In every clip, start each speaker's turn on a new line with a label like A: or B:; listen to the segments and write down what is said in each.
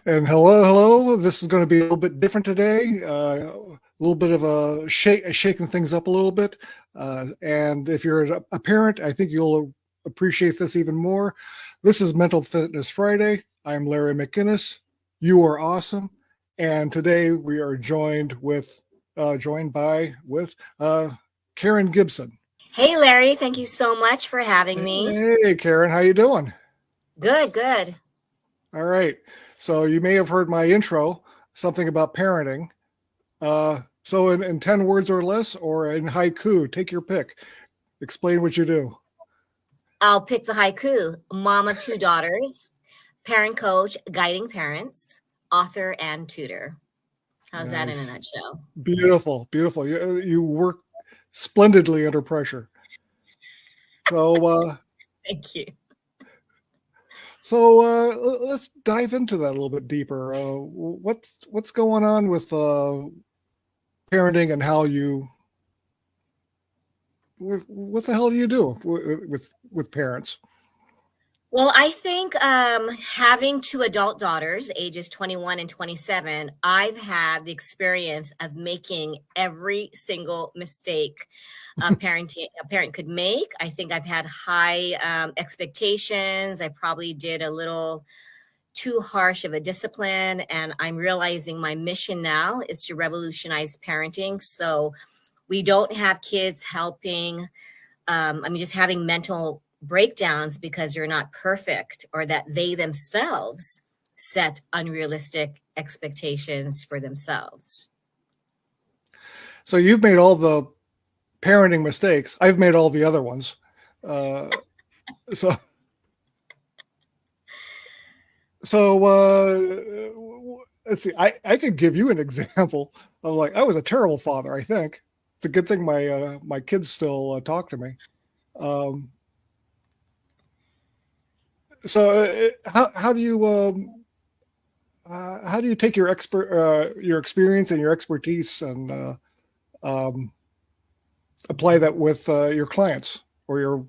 A: And hello. This is going to be a little bit different today. A little bit of shaking things up a little bit. And if you're a parent, I think you'll appreciate this even more. This is Mental Fitness Friday. I'm Larry McInnes. You are awesome. And today we are joined by Karen Gibson.
B: Hey, Larry, thank you so much for having me.
A: Hey, Karen, how you doing?
B: Good.
A: All right. So you may have heard my intro, something about parenting. So in 10 words or less, or in haiku, take your pick. Explain what you do.
B: I'll pick the haiku. Mom of two daughters, parent coach, guiding parents, author, and tutor. How's that in a nutshell?
A: Beautiful. You work splendidly under pressure. So
B: Thank you.
A: So let's dive into that a little bit deeper. What's going on with parenting and how you? What the hell do you do with parents?
B: Well, I think having two adult daughters, ages 21 and 27, I've had the experience of making every single mistake a parent could make. I think I've had high expectations. I probably did a little too harsh of a discipline, and I'm realizing my mission now is to revolutionize parenting. So we don't have kids helping, just having mental breakdowns because you're not perfect, or that they themselves set unrealistic expectations for themselves.
A: So you've made all the parenting mistakes. I've made all the other ones. So let's see. I could give you an example of, like, I was a terrible father. I think it's a good thing my kids still talk to me. So how do you take your experience and your expertise and apply that with your clients or your?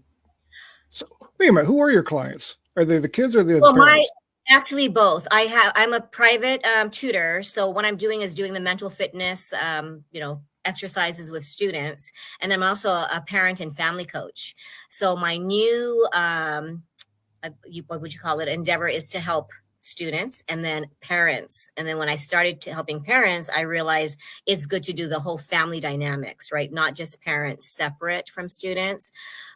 A: So, wait a minute, who are your clients? Are they the kids or the parents?
B: Actually, both. I'm a private tutor, so what I'm doing is doing the mental fitness, exercises with students, and I'm also a parent and family coach. So my new what would you call it, endeavor is to help students and then parents. And then when I started helping parents, I realized it's good to do the whole family dynamics, right? Not just parents separate from students.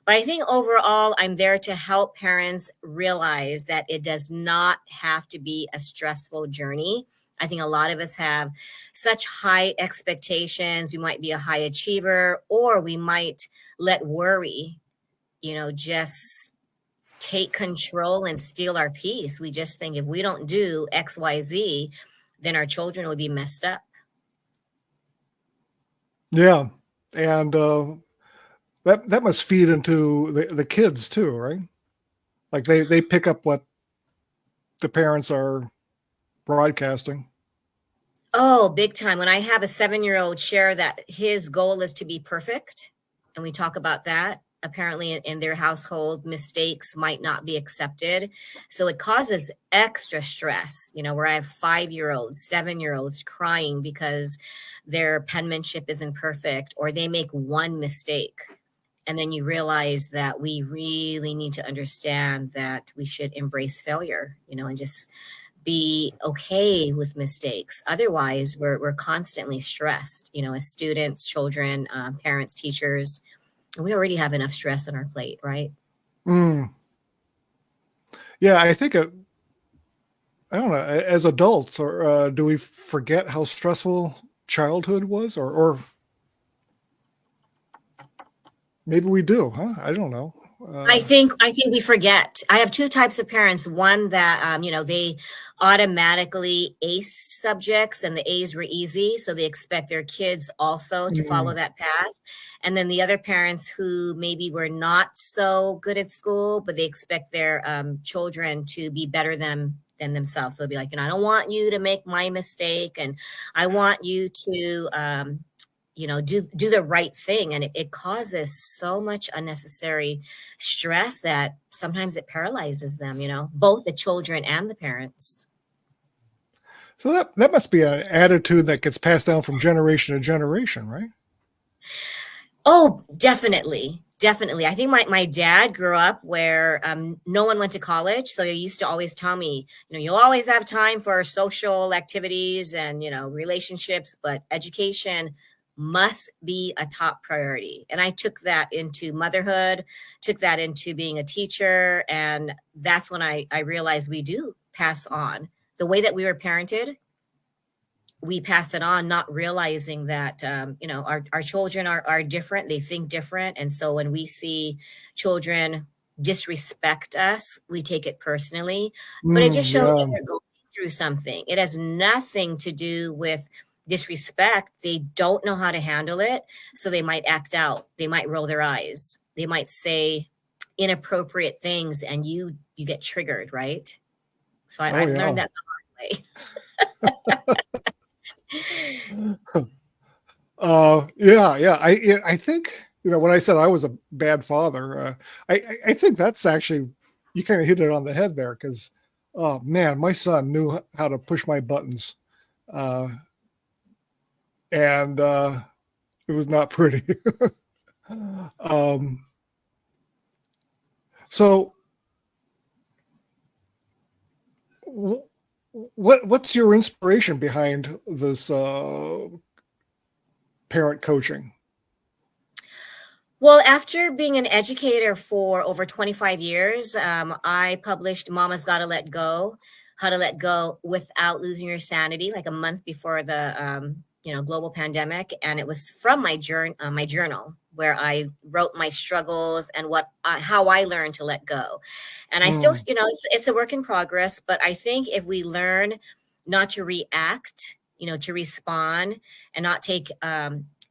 B: But I think overall, I'm there to help parents realize that it does not have to be a stressful journey. I think a lot of us have such high expectations. We might be a high achiever, or we might let worry, just take control and steal our peace. We just think if we don't do X, Y, Z, then our children will be messed up.
A: Yeah. And that must feed into the kids too, right? Like they pick up what the parents are broadcasting.
B: Oh, big time. When I have a 7-year-old share that his goal is to be perfect, and we talk about that, apparently in their household, mistakes might not be accepted. So it causes extra stress, where I have 5-year-olds, 7-year-olds crying because their penmanship isn't perfect, or they make one mistake. And then you realize that we really need to understand that we should embrace failure, and just be okay with mistakes. Otherwise, we're constantly stressed, as students, children, parents, teachers. We already have enough stress on our plate, right?
A: Yeah, I think I don't know. As adults, or do we forget how stressful childhood was, or maybe we do? Huh? I don't know.
B: I think we forget. I have two types of parents. One that they automatically aced subjects, and the A's were easy, so they expect their kids also to follow that path. And then the other parents who maybe were not so good at school, but they expect their children to be better than themselves. They'll be like, I don't want you to make my mistake, and I want you to do the right thing. And it causes so much unnecessary stress that sometimes it paralyzes them, both the children and the parents.
A: So that must be an attitude that gets passed down from generation to generation, right?
B: Oh, definitely. Definitely. I think my dad grew up where no one went to college. So he used to always tell me, you'll always have time for social activities and, relationships, but education must be a top priority. And I took that into motherhood, took that into being a teacher. And that's when I realized we do pass on the way that we were parented. We pass it on, not realizing that our children are different. They think different, and so when we see children disrespect us, we take it personally. But it just shows that
A: Yeah.
B: they're going through something. It has nothing to do with disrespect. They don't know how to handle it, so they might act out. They might roll their eyes. They might say inappropriate things, and you get triggered, right? So
A: Oh
B: I've
A: yeah.
B: learned that the hard way.
A: Yeah. I think when I said I was a bad father, I think that's actually, you kind of hit it on the head there, because oh man, my son knew how to push my buttons, uh, and it was not pretty. um, so what's your inspiration behind this parent coaching?
B: Well, after being an educator for over 25 years, I published Mama's Gotta Let Go, How to Let Go Without Losing Your Sanity, like a month before the global pandemic. And it was from my journal where I wrote my struggles and how I learned to let go. And I still,
A: Mm,
B: it's a work in progress, but I think if we learn not to react, to respond and not take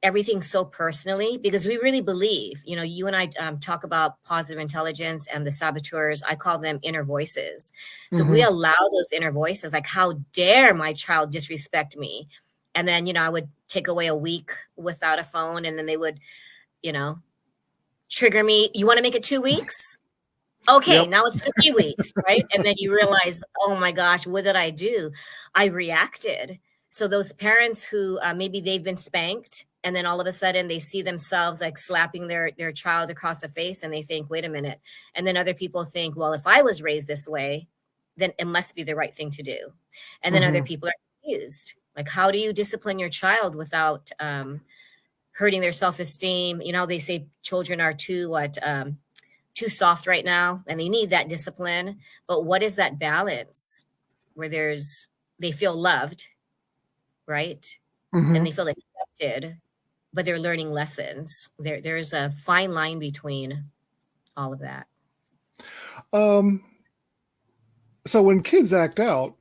B: everything so personally, because we really believe, you and I talk about positive intelligence and the saboteurs. I call them inner voices. So we
A: mhm.
B: allow those inner voices, like, how dare my child disrespect me? And then, I would take away a week without a phone, and then they would, you know, trigger me. You want to make it 2 weeks? Okay,
A: Yep.
B: now it's 3 weeks, right? And then you realize, oh my gosh, what did I do? I reacted. So those parents who maybe they've been spanked, and then all of a sudden they see themselves like slapping their child across the face, and they think, wait a minute. And then other people think, well, if I was raised this way, then it must be the right thing to do. And then other
A: Mhm.
B: people are confused. Like, how do you discipline your child without hurting their self-esteem? They say children are too soft right now and they need that discipline. But what is that balance where they feel loved, right? And
A: Mhm.
B: they feel accepted, but they're learning lessons. There's a fine line between all of that.
A: Um, so when kids act out,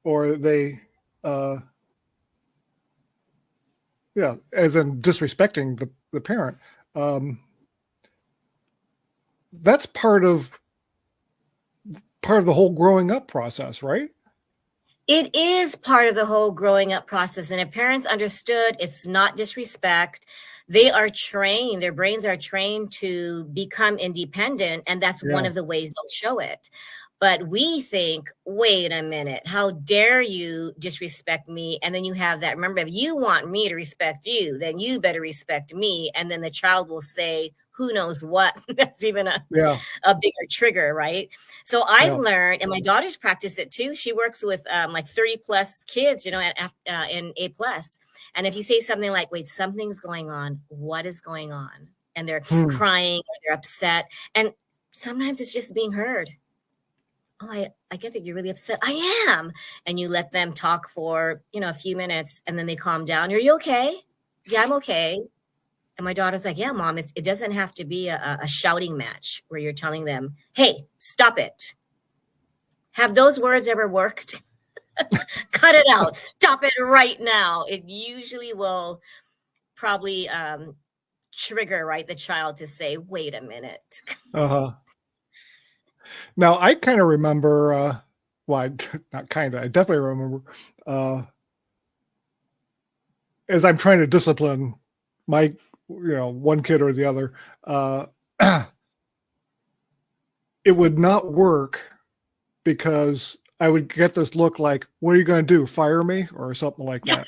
A: or they, uh, yeah, as in disrespecting the parent, um, that's part of the whole growing up process, right?
B: It is part of the whole growing up process. And if parents understood it's not disrespect, they are trained, their brains are trained to become independent. And that's one
A: Yeah.
B: of the ways they'll show it. But we think, wait a minute, how dare you disrespect me? And then you have that. Remember, if you want me to respect you, then you better respect me. And then the child will say, who knows what? That's even
A: Yeah.
B: a bigger trigger, right? So I've
A: Yeah.
B: learned, and my daughter's practice it too. She works with like 30 plus kids, in A plus. And if you say something like, wait, something's going on, what is going on? And they're
A: Hmm.
B: crying or they're upset. And sometimes it's just being heard. Oh, I get that you're really upset. I am. And you let them talk for, a few minutes, and then they calm down. Are you okay? Yeah, I'm okay. And my daughter's like, yeah, mom, it doesn't have to be a shouting match where you're telling them, hey, stop it. Have those words ever worked? Cut it out. Stop it right now. It usually will probably trigger, right, the child to say, wait a minute.
A: Uh-huh. Now I kind of remember, well, not kind of, I definitely remember, uh, as I'm trying to discipline my, one kid or the other, uh, it would not work because I would get this look like, what are you going to do? Fire me or something like that.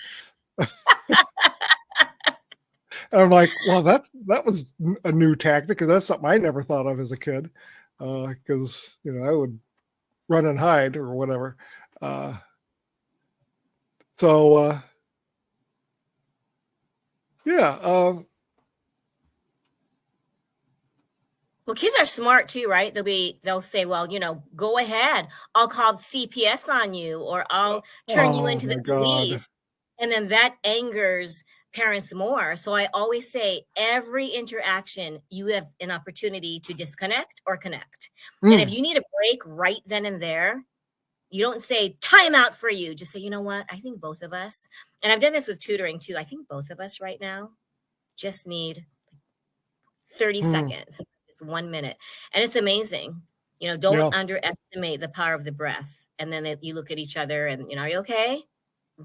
A: And I'm like, well, that was a new tactic, because that's something I never thought of as a kid. Because I would run and hide or whatever. So yeah.
B: Well, kids are smart too, right? They'll say, well, go ahead. I'll call CPS on you, or I'll turn you
A: Oh
B: into the
A: my God.
B: police. And then that angers parents more. So I always say every interaction, you have an opportunity to disconnect or connect. And if you need a break right then and there, you don't say time out for you. Just say, you know what? I think both of us, and I've done this with tutoring too. I think both of us right now just need 30 seconds, just 1 minute. And it's amazing. Don't
A: Yeah.
B: underestimate the power of the breath. And then you look at each other and, are you okay?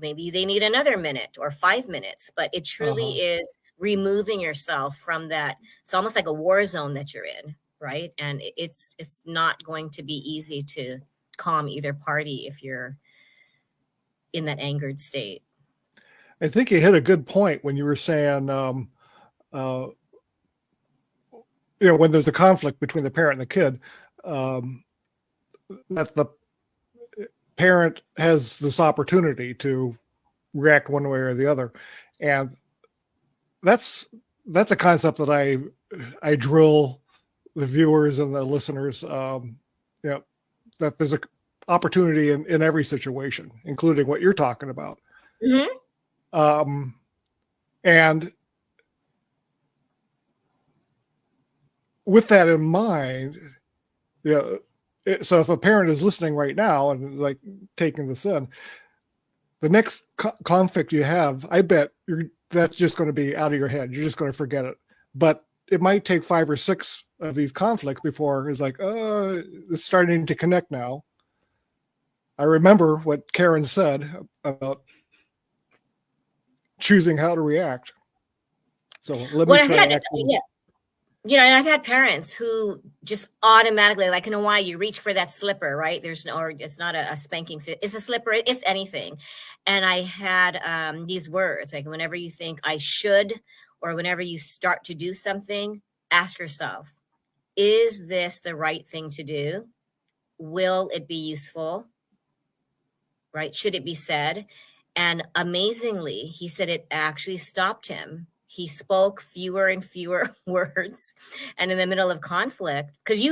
B: Maybe they need another minute or 5 minutes, but it truly is removing yourself from that. It's almost like a war zone that you're in, right? And it's not going to be easy to calm either party if you're in that angered state.
A: I think you hit a good point when you were saying, when there's a conflict between the parent and the kid, that the parent has this opportunity to react one way or the other. And that's a concept that I drill the viewers and the listeners, that there's a opportunity in every situation, including what you're talking about. And with that in mind, so if a parent is listening right now and like taking this in, the next conflict you have, I bet that's just going to be out of your head. You're just going to forget it. But it might take 5 or 6 of these conflicts before it's like, it's starting to connect now. I remember what Karen said about choosing how to react. So let me try to actually.
B: And I've had parents who just automatically, like in Hawaii, you reach for that slipper, right? It's not a spanking, it's a slipper, it's anything. And I had these words, like whenever you think I should, or whenever you start to do something, ask yourself, is this the right thing to do? Will it be useful? Right? Should it be said? And amazingly, he said it actually stopped him. He spoke fewer and fewer words. And in the middle of conflict, because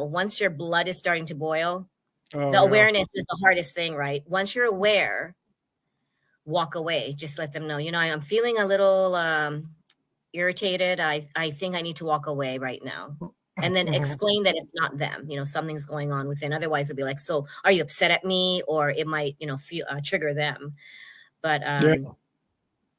B: once your blood is starting to boil, the awareness is the hardest thing, right? Once you're aware, walk away. Just let them know, I'm feeling a little irritated. I think I need to walk away right now. And then explain that it's not them, something's going on within. Otherwise it'll be like, so are you upset at me? Or it might, trigger them. But,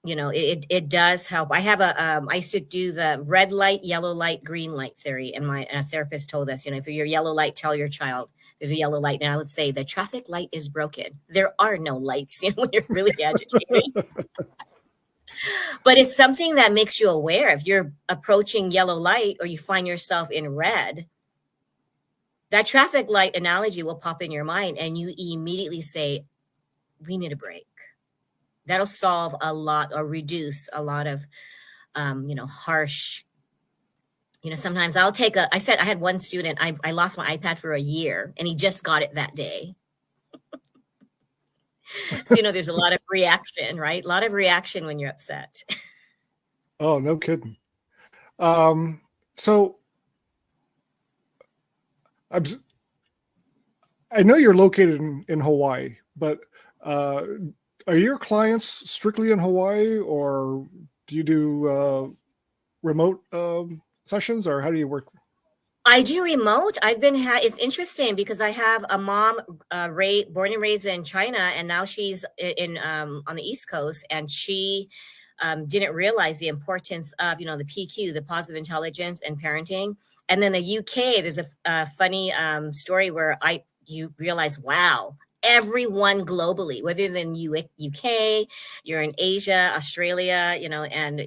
B: it does help. I have I used to do the red light, yellow light, green light theory. And a therapist told us, if you're yellow light, tell your child there's a yellow light. And I would say the traffic light is broken. There are no lights, when you're really agitated. But it's something that makes you aware. If you're approaching yellow light or you find yourself in red, that traffic light analogy will pop in your mind and you immediately say, we need a break. That'll solve a lot or reduce a lot of, harsh, sometimes I said I had one student, I lost my iPad for a year and he just got it that day. So, there's a lot of reaction, right? A lot of reaction when you're upset.
A: Oh, no kidding. So I know you're located in Hawaii, but are your clients strictly in Hawaii, or do you do remote sessions, or how do you work?
B: I do remote. It's interesting because I have a mom born and raised in China, and now she's in on the East Coast, and she didn't realize the importance of, the PQ, the positive intelligence and parenting. And then the UK, there's a funny story where you realize, wow, everyone globally, whether you're in UK, you're in Asia, Australia, and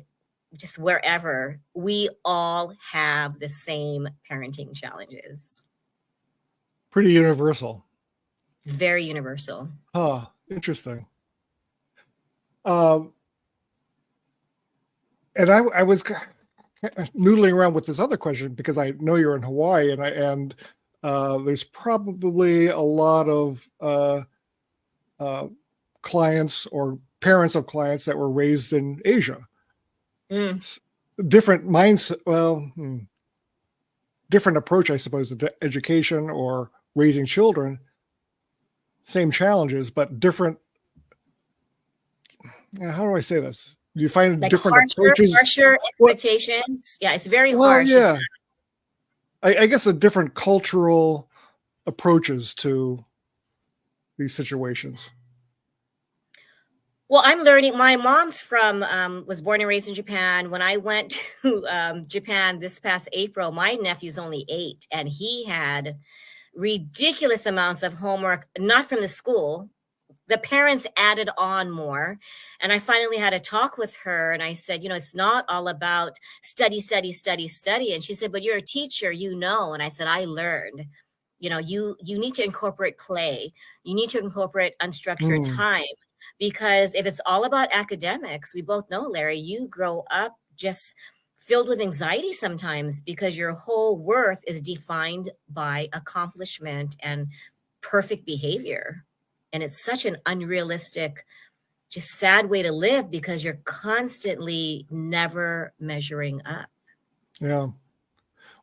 B: just wherever, we all have the same parenting challenges.
A: Pretty universal.
B: Very universal.
A: Huh. Interesting. Um, and I was noodling around with this other question because I know you're in Hawaii, and there's probably a lot of clients or parents of clients that were raised in Asia.
B: Mm.
A: Different mindset, different approach, I suppose, to education or raising children. Same challenges, but different. How do I say this? Do you find
B: Like
A: different approaches?
B: harsher expectations. Yeah, it's very harsh.
A: Yeah. I guess a different cultural approaches to these situations.
B: Well, I'm learning. My mom's was born and raised in Japan. When I went to Japan this past April, my nephew's only 8, and he had ridiculous amounts of homework, not from the school. The parents added on more. And I finally had a talk with her, and I said, it's not all about study, study, study, study. And she said, but you're a teacher, And I said, I learned, you need to incorporate play. You need to incorporate unstructured time. Because if it's all about academics, we both know, Larry, you grow up just filled with anxiety sometimes because your whole worth is defined by accomplishment and perfect behavior. And it's such an unrealistic, just sad way to live because you're constantly never measuring up.
A: Yeah.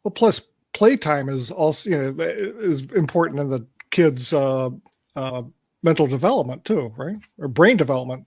A: Well, plus playtime is also, is important in the kids' mental development too, right? Or brain development.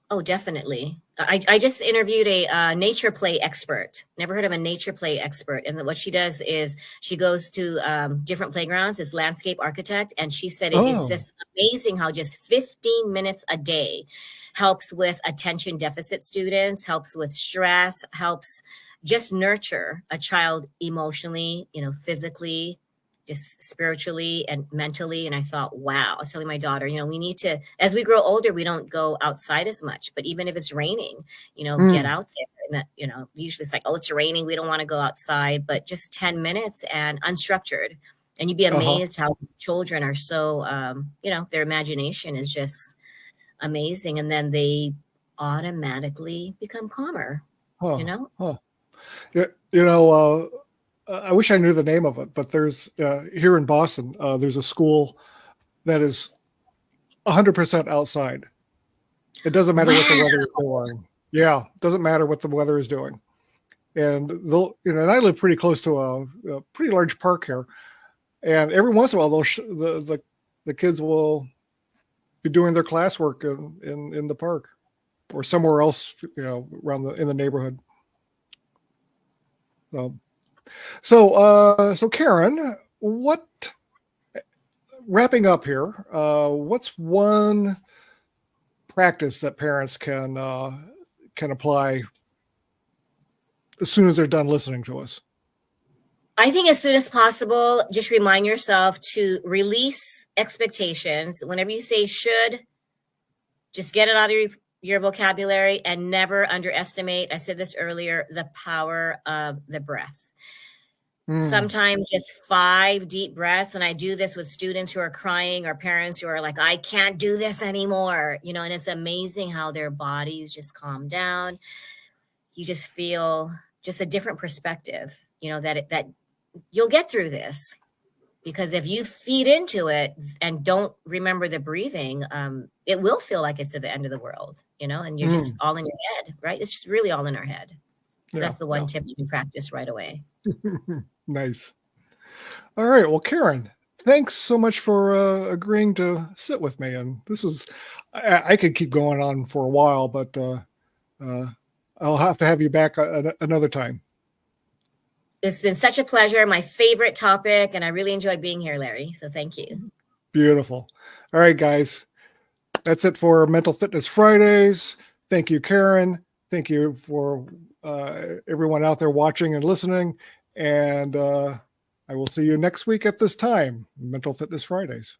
B: Oh, definitely. I just interviewed a nature play expert. Never heard of a nature play expert. And what she does is she goes to different playgrounds as landscape architect. And she said it's just amazing how just 15 minutes a day helps with attention deficit students, helps with stress, helps just nurture a child emotionally, physically, just spiritually and mentally. And I thought, wow, I was telling my daughter, we need to, as we grow older, we don't go outside as much, but even if it's raining, get out there. And that, usually it's like, oh, it's raining, we don't want to go outside, but just 10 minutes and unstructured. And you'd be amazed how children are so, their imagination is just amazing. And then they automatically become calmer,
A: I wish I knew the name of it, but there's here in Boston, there's a school that is 100% outside. It doesn't matter what the weather is doing. Yeah, it doesn't matter what the weather is doing. And and I live pretty close to a pretty large park here, and every once in a while, the kids will be doing their classwork in the park or somewhere else, around in the neighborhood. So Karen, wrapping up here, what's one practice that parents can apply as soon as they're done listening to us?
B: I think as soon as possible, just remind yourself to release expectations. Whenever you say should, just get it out of your vocabulary and never underestimate, I said this earlier, the power of the breath. Sometimes just 5 deep breaths. And I do this with students who are crying or parents who are like, I can't do this anymore. And it's amazing how their bodies just calm down. You just feel just a different perspective, that you'll get through this. Because if you feed into it and don't remember the breathing, it will feel like it's at the end of the world, and you're just all in your head, right? It's just really all in our head. So that's the one tip you can practice right away.
A: Nice. All right. Well, Karen, thanks so much for agreeing to sit with me. And this was, I could keep going on for a while, but I'll have to have you back another time.
B: It's been such a pleasure. My favorite topic, and I really enjoyed being here, Larry. So thank you.
A: Beautiful. All right, guys. That's it for Mental Fitness Fridays. Thank you, Karen. Thank you for everyone out there watching and listening. And I will see you next week at this time, Mental Fitness Fridays.